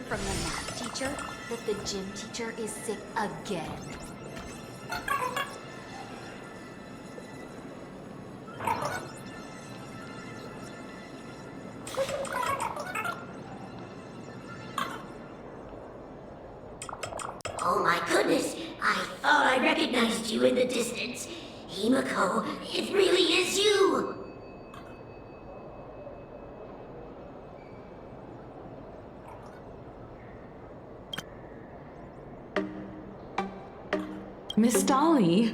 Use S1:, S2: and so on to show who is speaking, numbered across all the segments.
S1: from the math teacher that the gym teacher is sick again.
S2: Oh my goodness, I thought I recognized you in the distance. Himiko, it really is you!
S3: Miss Dolly,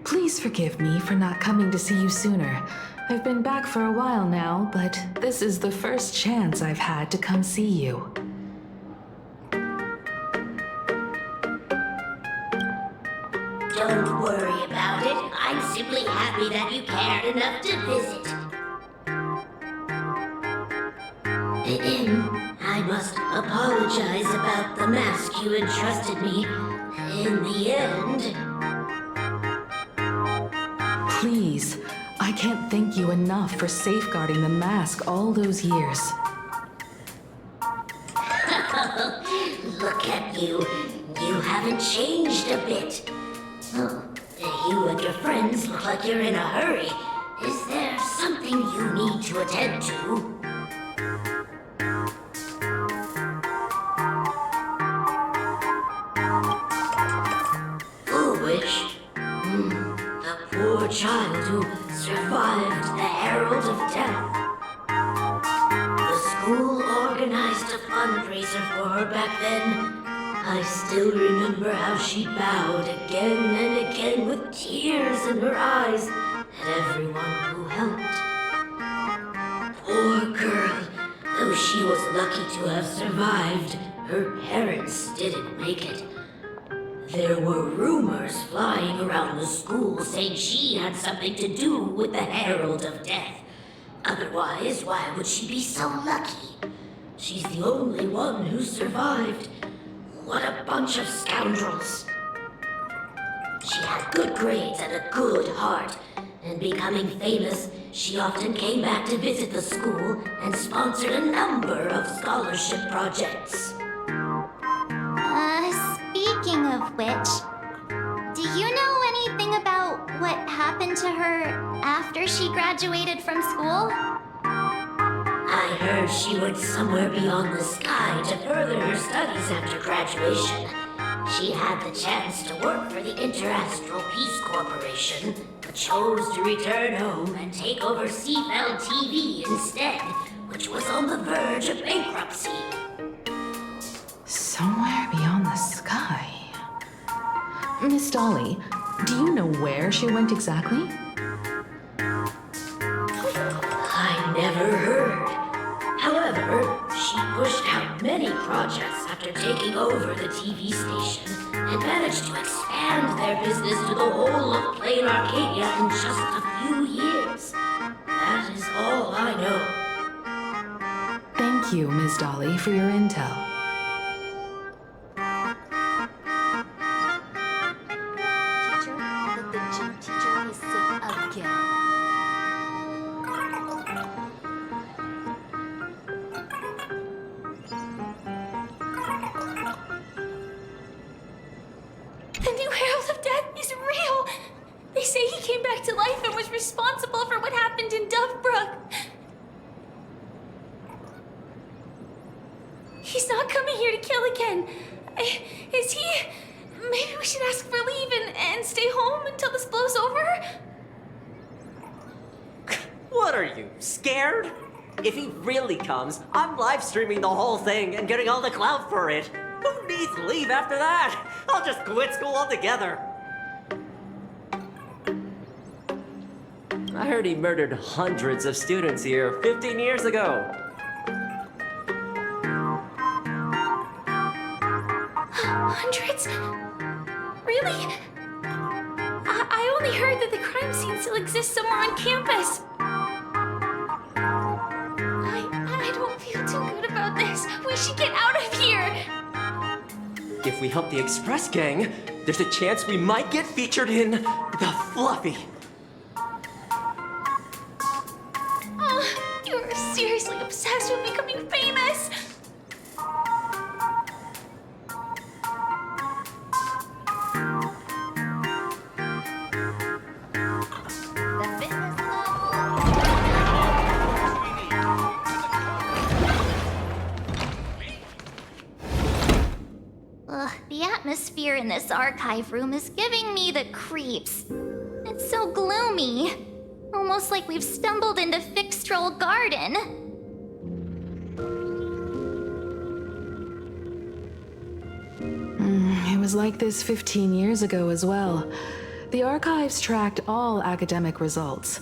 S3: please forgive me for not coming to see you sooner. I've been back for a while now, but this is the first chance I've had to come see you.
S2: Don't worry about it. I'm simply happy that you cared enough to visit. I must apologize about the mask you entrusted me. In the end...
S3: Please, I can't thank you enough for safeguarding the mask all those years.
S2: Look at you. You haven't changed a bit. Oh, you and your friends look like you're in a hurry. Is there something you need to attend to? Foolish. The poor child who survived the Herald of Death. The school organized a fundraiser for her back then. I still remember how she bowed again and again with tears in her eyes at everyone who helped. Poor girl. Though she was lucky to have survived, her parents didn't make it. There were rumors flying around the school saying she had something to do with the Herald of Death. Otherwise, why would she be so lucky? She's the only one who survived. What a bunch of scoundrels. She had good grades and a good heart, and becoming famous, she often came back to visit the school and sponsored a number of scholarship projects.
S4: Speaking of which, do you know anything about what happened to her after she graduated from school?
S2: I heard she went somewhere beyond the sky to further her studies after graduation. She had the chance to work for the Interastral Peace Corporation, but chose to return home and take over Seafeld TV instead, which was on the verge of bankruptcy.
S3: Somewhere beyond the sky. Miss Dolly, do you know where she went exactly?
S2: I never heard. However, she pushed out many projects after taking over the TV station and managed to expand their business to the whole of Plain Arcadia in just a few years. That is all I know.
S3: Thank you, Miss Dolly, for your intel.
S1: Teacher that the gym teacher is sick again.
S5: The new Herald of Death is real! They say he came back to life and was responsible for what happened in Dovebrook. He's not coming here to kill again. Is he? Maybe we should ask for leave and stay home until this blows over?
S6: What are you, scared? If he really comes, I'm live streaming the whole thing and getting all the clout for it. Who needs leave after that? I'll just quit school altogether. I heard he murdered hundreds of students here 15 years ago.
S5: Hundreds? Really? I only heard that the crime scene still exists somewhere on campus. I don't feel too good about this. We should get out of here.
S6: If we help the Express Gang, there's a chance we might get featured in The Fluffy.
S5: You're seriously obsessed with becoming famous.
S4: atmosphere in this archive room is giving me the creeps. It's so gloomy. Almost like we've stumbled into Fixtroll Garden.
S3: It was like this 15 years ago as well. The archives tracked all academic results.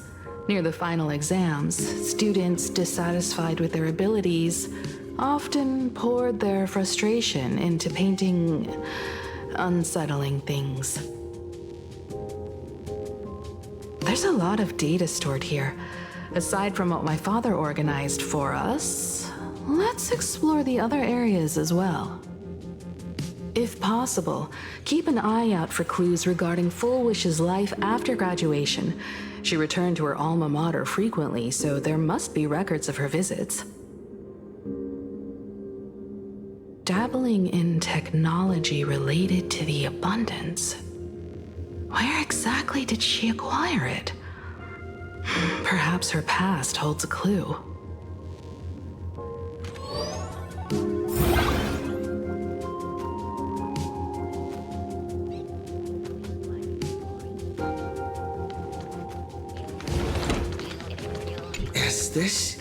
S3: Near the final exams, students dissatisfied with their abilities often poured their frustration into painting unsettling things. There's a lot of data stored here. Aside from what my father organized for us, let's explore the other areas as well. If possible, keep an eye out for clues regarding Full Wish's life after graduation. She returned to her alma mater frequently, so there must be records of her visits. Dabbling in technology related to the abundance. Where exactly did she acquire it? Perhaps her past holds a clue.
S7: Is this...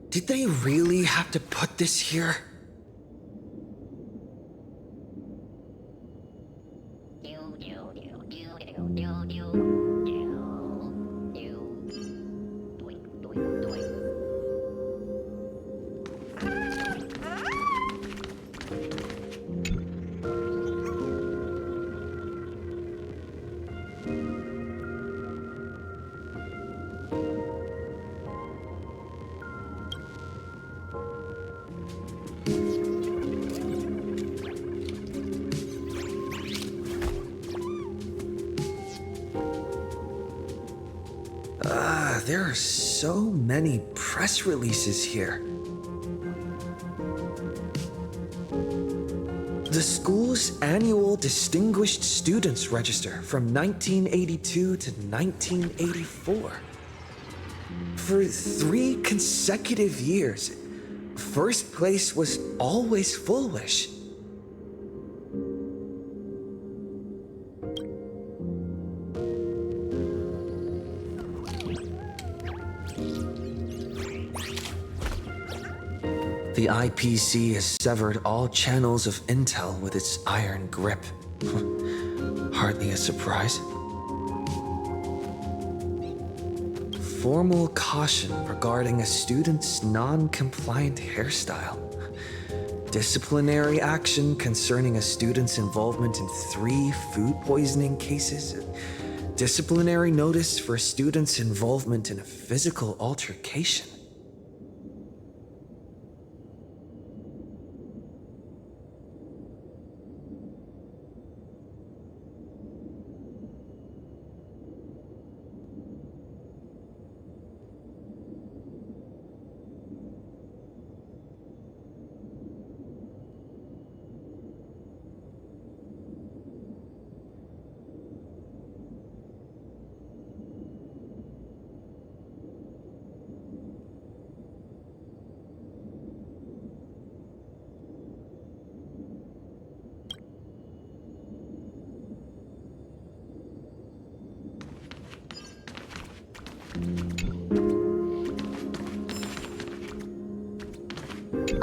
S7: Did they really have to put this here? There are so many press releases here. The school's annual Distinguished Students Register from 1982 to 1984. For 3 consecutive years, first place was always Full Wish. The IPC has severed all channels of intel with its iron grip. Hardly a surprise. Formal caution regarding a student's non-compliant hairstyle. Disciplinary action concerning a student's involvement in 3 food poisoning cases. Disciplinary notice for a student's involvement in a physical altercation.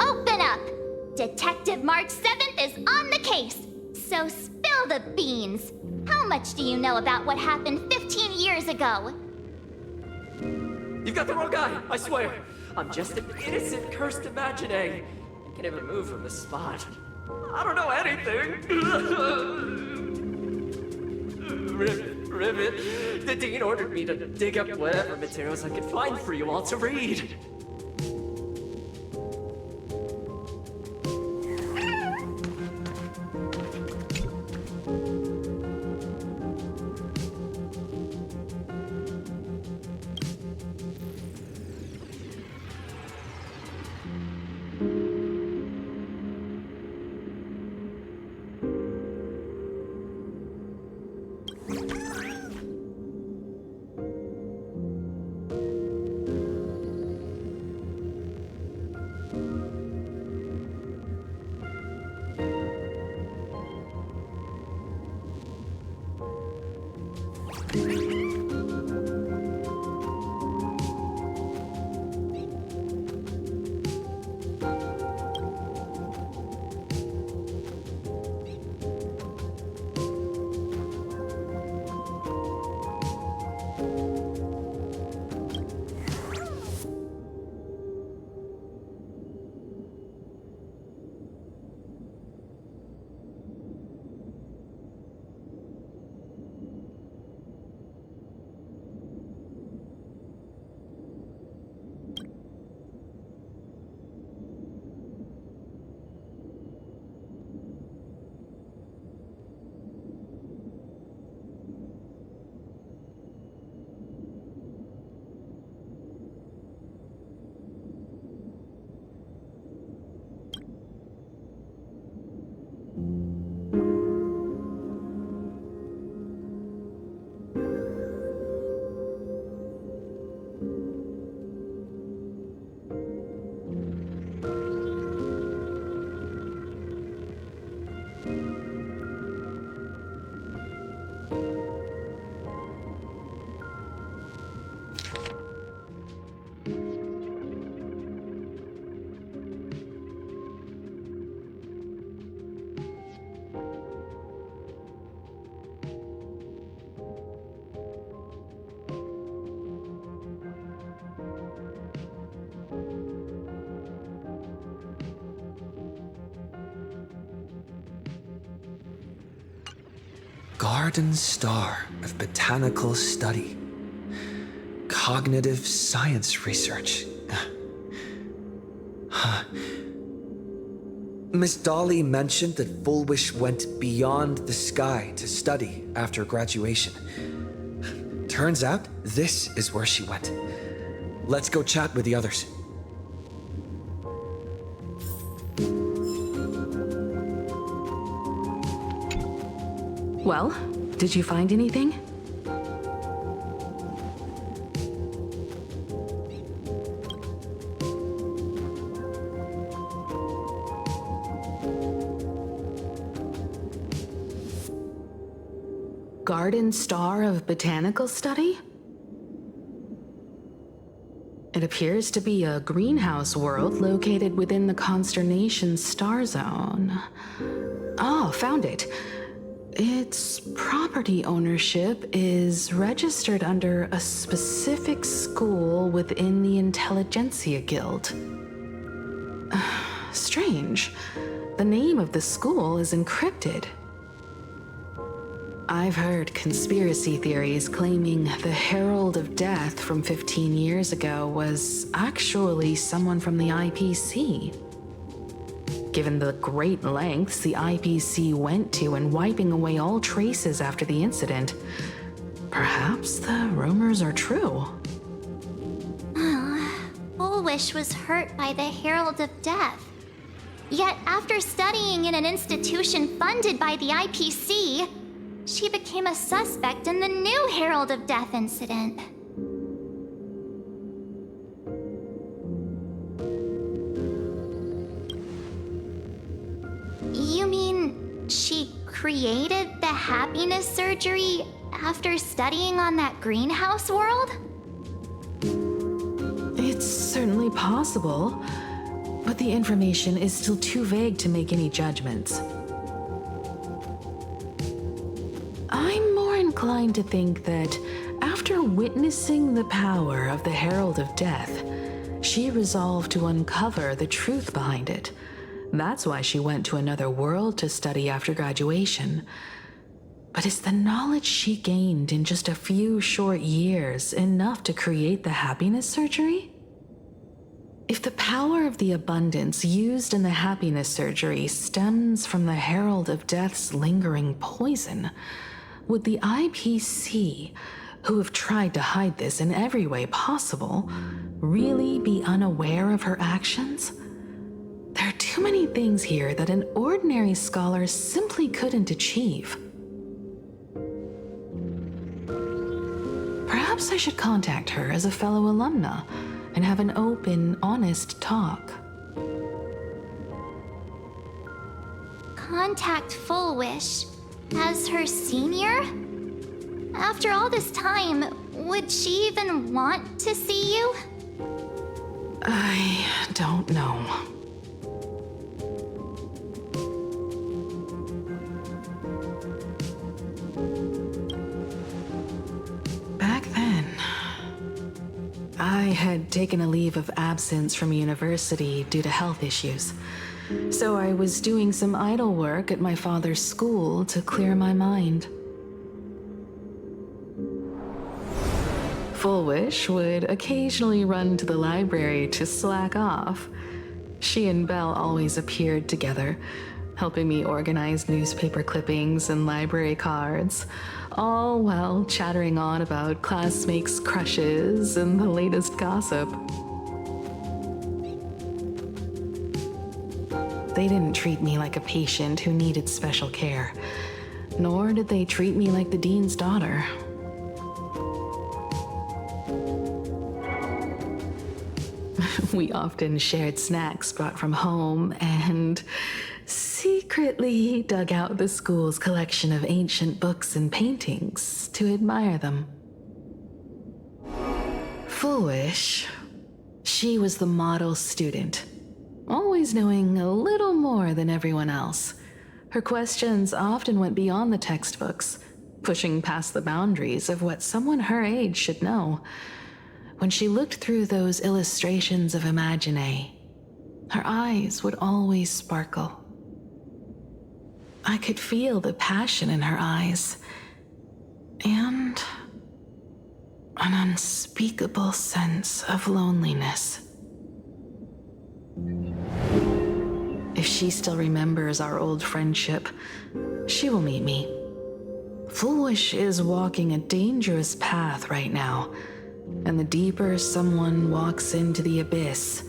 S4: Open up! Detective March 7th is on the case, so spill the beans. How much do you know about what happened 15 years ago?
S6: You've got the wrong guy, I swear. I'm just an innocent cursed imaginee. I can't even move from the spot. I don't know anything. Ribbit. The dean ordered me to dig up whatever materials I could find for you all to read.
S7: Garden Star of Botanical Study. Cognitive Science Research. Miss Dolly mentioned that Fullwish went beyond the sky to study after graduation. Turns out, this is where she went. Let's go chat with the others.
S3: Well, did you find anything? Garden Star of Botanical Study? It appears to be a greenhouse world located within the Consternation Star Zone. Oh, found it. Its property ownership is registered under a specific school within the Intelligentsia Guild. Strange. The name of the school is encrypted. I've heard conspiracy theories claiming the Herald of Death from 15 years ago was actually someone from the IPC. Given the great lengths the IPC went to in wiping away all traces after the incident, perhaps the rumors are true.
S4: Fullwish was hurt by the Herald of Death. Yet after studying in an institution funded by the IPC, she became a suspect in the new Herald of Death incident. You mean she created the happiness surgery after studying on that greenhouse world?
S3: It's certainly possible, but the information is still too vague to make any judgments. I'm more inclined to think that after witnessing the power of the Herald of Death, she resolved to uncover the truth behind it. That's why she went to another world to study after graduation. But is the knowledge she gained in just a few short years enough to create the happiness surgery? If the power of the abundance used in the happiness surgery stems from the Herald of Death's lingering poison, would the IPC, who have tried to hide this in every way possible, really be unaware of her actions? There are too many things here that an ordinary scholar simply couldn't achieve. Perhaps I should contact her as a fellow alumna and have an open, honest talk.
S4: Contact Fullwish as her senior? After all this time, would she even want to see you?
S3: I don't know. Back then, I had taken a leave of absence from university due to health issues. So I was doing some idle work at my father's school to clear my mind. Fullwish would occasionally run to the library to slack off. She and Belle always appeared together, helping me organize newspaper clippings and library cards, all while chattering on about classmates' crushes and the latest gossip. They didn't treat me like a patient who needed special care, nor did they treat me like the dean's daughter. We often shared snacks brought from home and secretly dug out the school's collection of ancient books and paintings to admire them. Fullwish, she was the model student, always knowing a little more than everyone else. Her questions often went beyond the textbooks, pushing past the boundaries of what someone her age should know. When she looked through those illustrations of Imagine, her eyes would always sparkle. I could feel the passion in her eyes, and an unspeakable sense of loneliness. If she still remembers our old friendship, she will meet me. Foolish is walking a dangerous path right now, and the deeper someone walks into the abyss,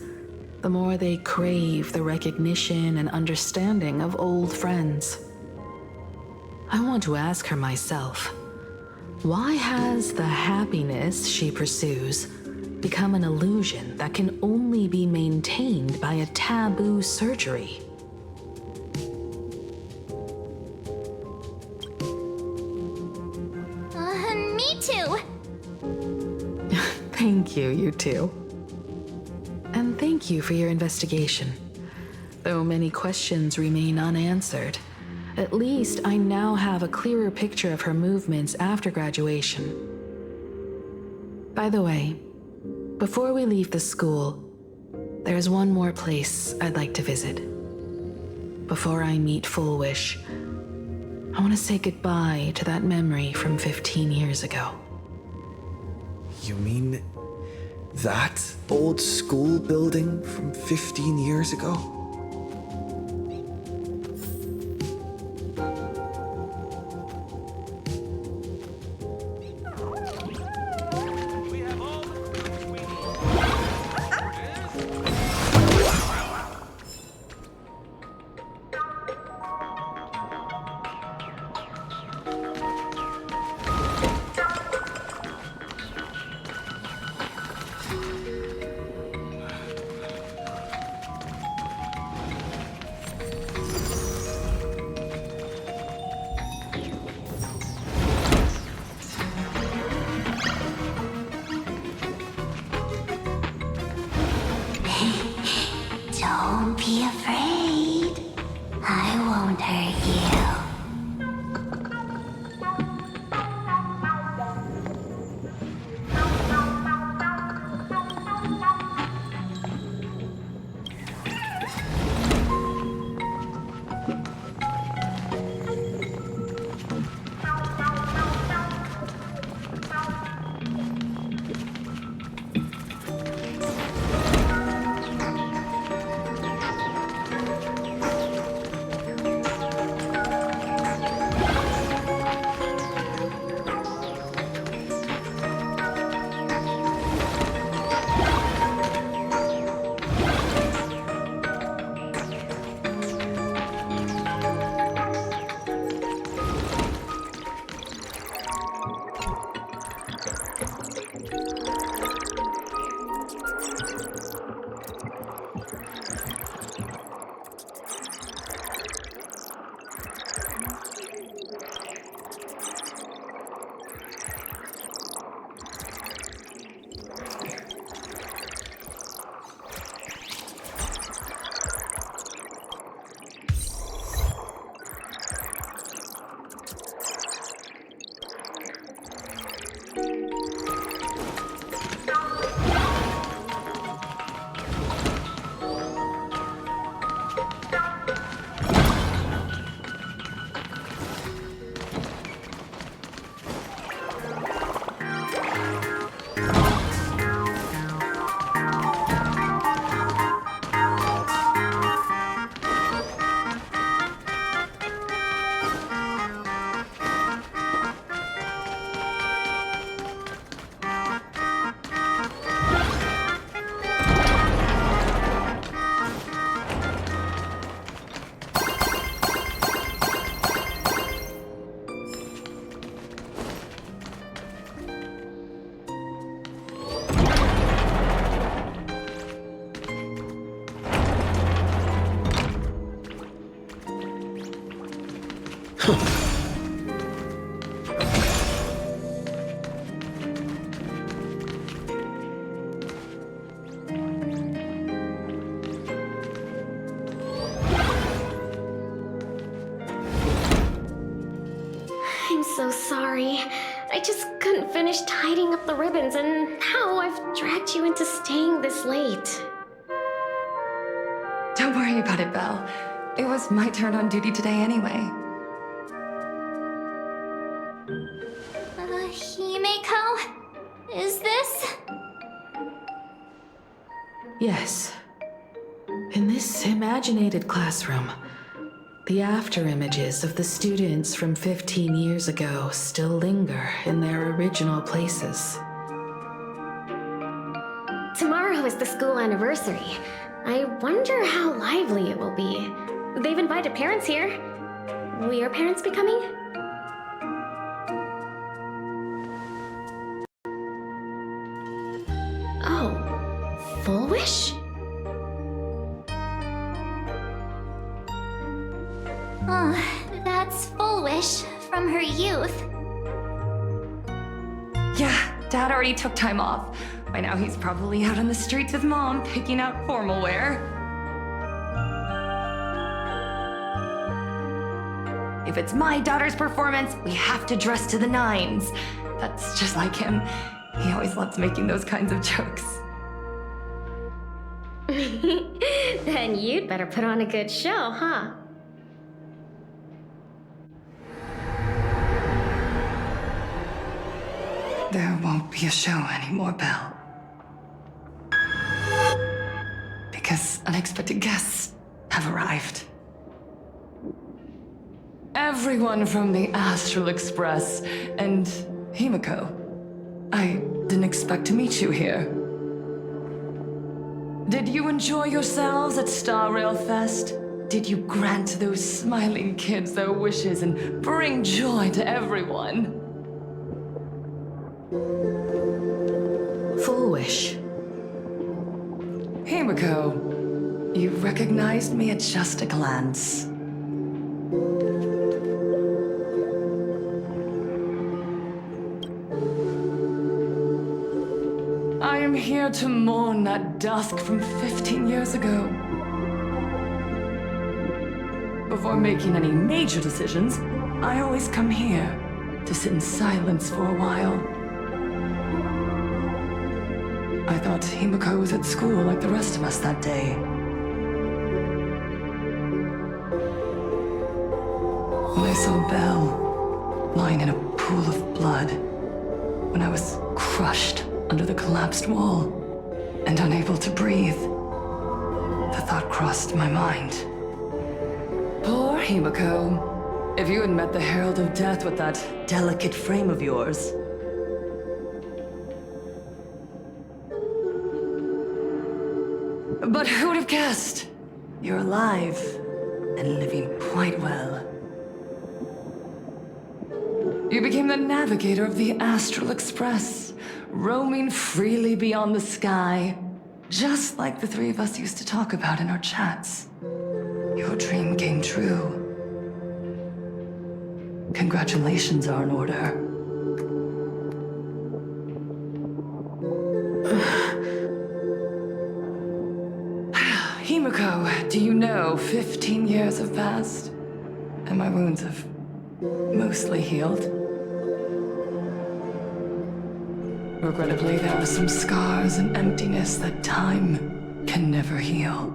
S3: the more they crave the recognition and understanding of old friends. I want to ask her myself, why has the happiness she pursues become an illusion that can only be maintained by a taboo surgery?
S4: Me too.
S3: Thank you, you two. And thank you for your investigation. Though many questions remain unanswered, at least I now have a clearer picture of her movements after graduation. By the way, before we leave the school, there's one more place I'd like to visit. Before I meet Full Wish, I want to say goodbye to that memory from 15 years ago.
S7: You mean that old school building from 15 years ago?
S2: Don't be afraid. I won't hurt you.
S5: I'm so sorry. I just couldn't finish tidying up the ribbons, and now I've dragged you into staying this late.
S8: Don't worry about it, Belle. It was my turn on duty today anyway.
S4: Is this?
S3: Yes. In this imaginated classroom, the after images of the students from 15 years ago still linger in their original places.
S9: Tomorrow is the school anniversary. I wonder how lively it will be. They've invited parents here. Will your parents be coming? Oh, Full Wish?
S4: That's Full Wish from her youth.
S8: Yeah, Dad already took time off. By now he's probably out on the streets with Mom, picking out formal wear. If it's my daughter's performance, we have to dress to the nines. That's just like him. He always loves making those kinds of jokes.
S9: Then you'd better put on a good show, huh?
S8: There won't be a show anymore, Belle. Because unexpected guests have arrived. Everyone from the Astral Express and Himiko. I didn't expect to meet you here. Did you enjoy yourselves at Star Rail Fest? Did you grant those smiling kids their wishes and bring joy to everyone?
S3: Full Wish.
S8: Himiko, you recognized me at just a glance. I am here to mourn that dusk from 15 years ago. Before making any major decisions, I always come here to sit in silence for a while. I thought Himiko was at school like the rest of us that day. When I saw Belle lying in a pool of blood, when I was crushed under the collapsed wall and unable to breathe, the thought crossed my mind. Poor Himiko. If you had met the Herald of Death with that delicate frame of yours. But who would have guessed? You're alive and living quite well. You became the navigator of the Astral Express, roaming freely beyond the sky, just like the three of us used to talk about in our chats. Your dream came true. Congratulations are in order. Himiko, do you know 15 years have passed? And my wounds have mostly healed. Regrettably, there are some scars and emptiness that time can never heal.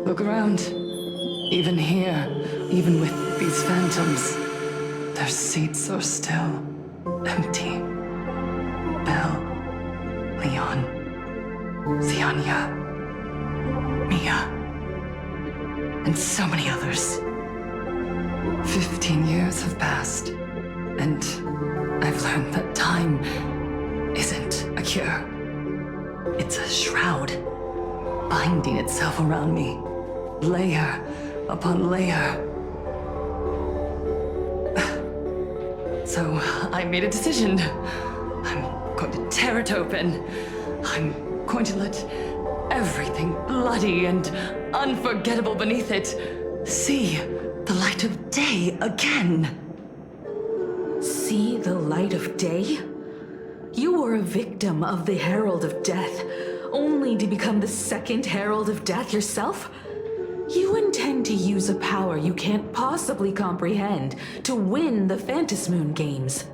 S8: Look around. Even here, even with these phantoms, their seats are still empty. Belle, Leon, Xianya, Mia, and so many others. 15 years have passed, and I've learned that time isn't a cure. It's a shroud, binding itself around me, layer upon layer. So I made a decision. I'm going to tear it open. I'm going to let everything bloody and unforgettable beneath it see the light of day again.
S3: See the light of day? You were a victim of the Herald of Death, only to become the second Herald of Death yourself? You intend to use a power you can't possibly comprehend to win the Phantasmoon games.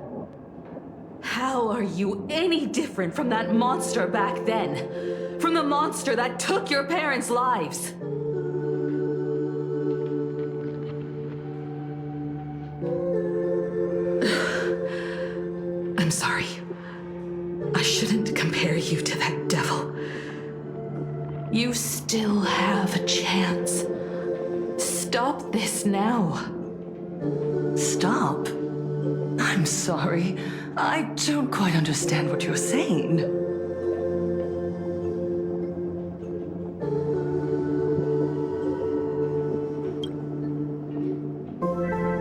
S3: How are you any different from that monster back then? From the monster that took your parents' lives? I'm sorry. I shouldn't compare you to that devil. You still have a chance. Stop this now.
S8: Stop? I'm sorry. I don't quite understand what you're saying.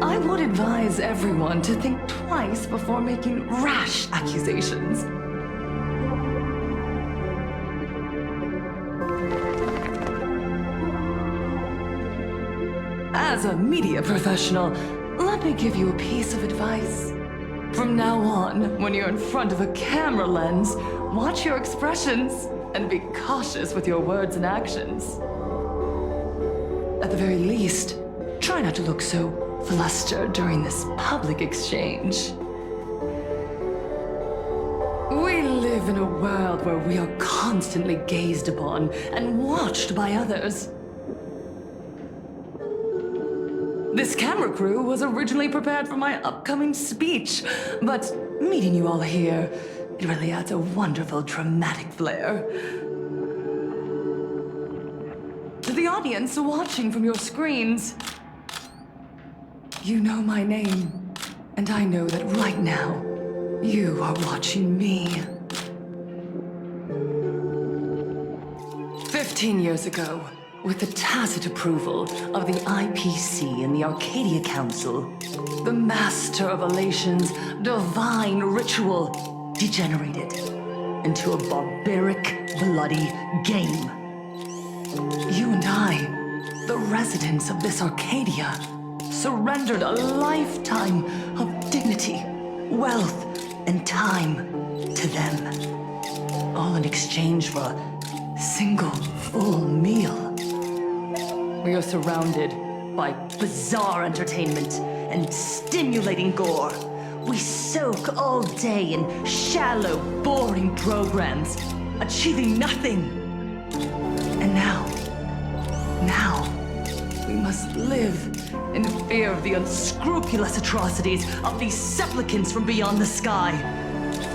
S8: I would advise everyone to think twice before making rash accusations. As a media professional, let me give you a piece of advice. From now on, when you're in front of a camera lens, watch your expressions and be cautious with your words and actions. At the very least, try not to look so flustered during this public exchange. We live in a world where we are constantly gazed upon and watched by others. This camera crew was originally prepared for my upcoming speech, but meeting you all here, it really adds a wonderful dramatic flair. To the audience watching from your screens, you know my name, and I know that right now, you are watching me. 15 years ago, with the tacit approval of the IPC and the Arcadia Council, the Master of Elation's divine ritual degenerated into a barbaric, bloody game. You and I, the residents of this Arcadia, surrendered a lifetime of dignity, wealth, and time to them, all in exchange for a single full meal. We are surrounded by bizarre entertainment and stimulating gore. We soak all day in shallow, boring programs, achieving nothing. And now, we must live in fear of the unscrupulous atrocities of these supplicants from beyond the sky,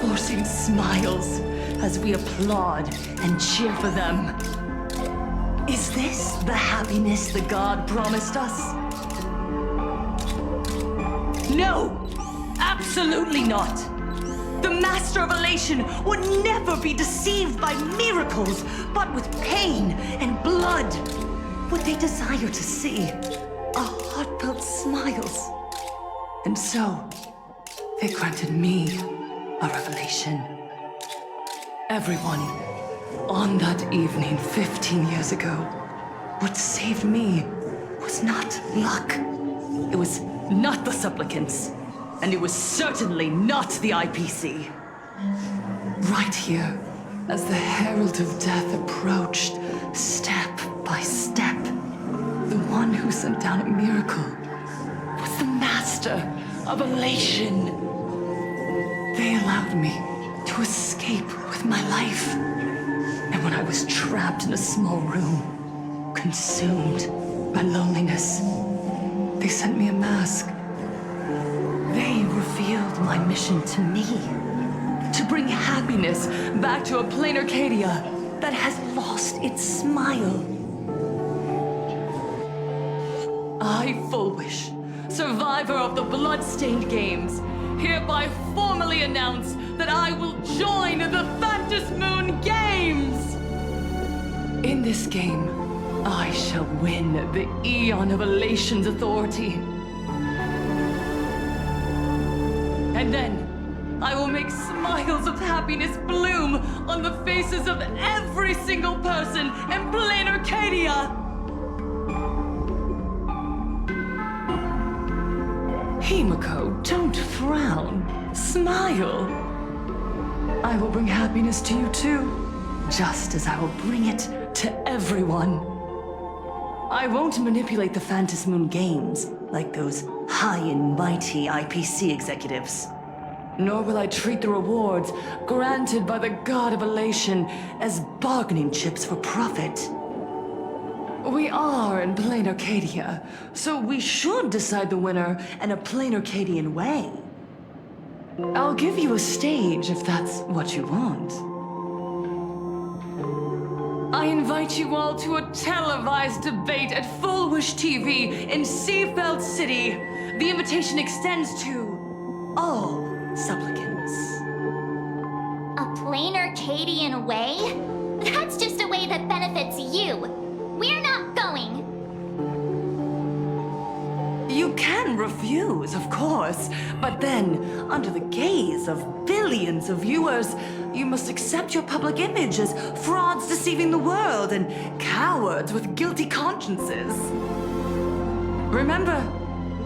S8: forcing smiles as we applaud and cheer for them. Is this the happiness the god promised us? No! Absolutely not! The Master of Elation would never be deceived by miracles, but with pain and blood. What they desire to see are heartfelt smiles. And so, they granted me a revelation. Everyone, on that evening 15 years ago, what saved me was not luck. It was not the supplicants, and it was certainly not the IPC. Right here, as the Herald of Death approached, step by step, the one who sent down a miracle was the Master of Elation. They allowed me to escape with my life. And when I was trapped in a small room, consumed by loneliness, they sent me a mask. They revealed my mission to me, to bring happiness back to a plain Arcadia that has lost its smile. I, Fullwish, survivor of the Bloodstained Games, hereby formally announce that I will join the Phantom Moon Games! In this game, I shall win the Eon of Elation's authority. And then, I will make smiles of happiness bloom on the faces of every single person in plain Arcadia! Himiko, don't frown. Smile. I will bring happiness to you too, just as I will bring it to everyone. I won't manipulate the Phantom Moon Games like those high and mighty IPC executives. Nor will I treat the rewards granted by the God of Elation as bargaining chips for profit. We are in plain Arcadia, so we should decide the winner in a plain Arcadian way. I'll give you a stage if that's what you want. I invite you all to a televised debate at Full Wish TV in Seafeld City. The invitation extends to all supplicants.
S4: A plain Arcadian way? That's just a way that benefits you. We're not going.
S8: You can refuse, of course, but then, under the gaze of billions of viewers, you must accept your public image as frauds deceiving the world and cowards with guilty consciences. Remember,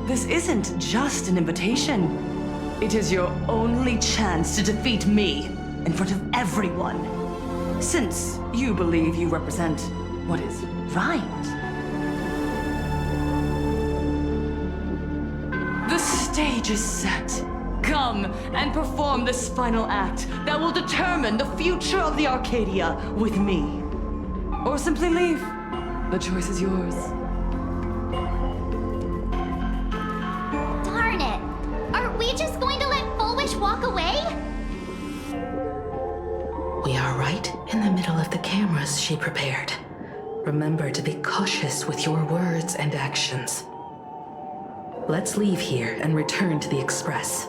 S8: this isn't just an invitation. It is your only chance to defeat me in front of everyone, since you believe you represent what is right. The stage is set. Come and perform this final act that will determine the future of the Arcadia with me. Or simply leave. The choice is yours.
S4: Darn it! Are we just going to let Full Wish walk away?
S3: We are right in the middle of the cameras she prepared. Remember to be cautious with your words and actions. Let's leave here and return to the Express.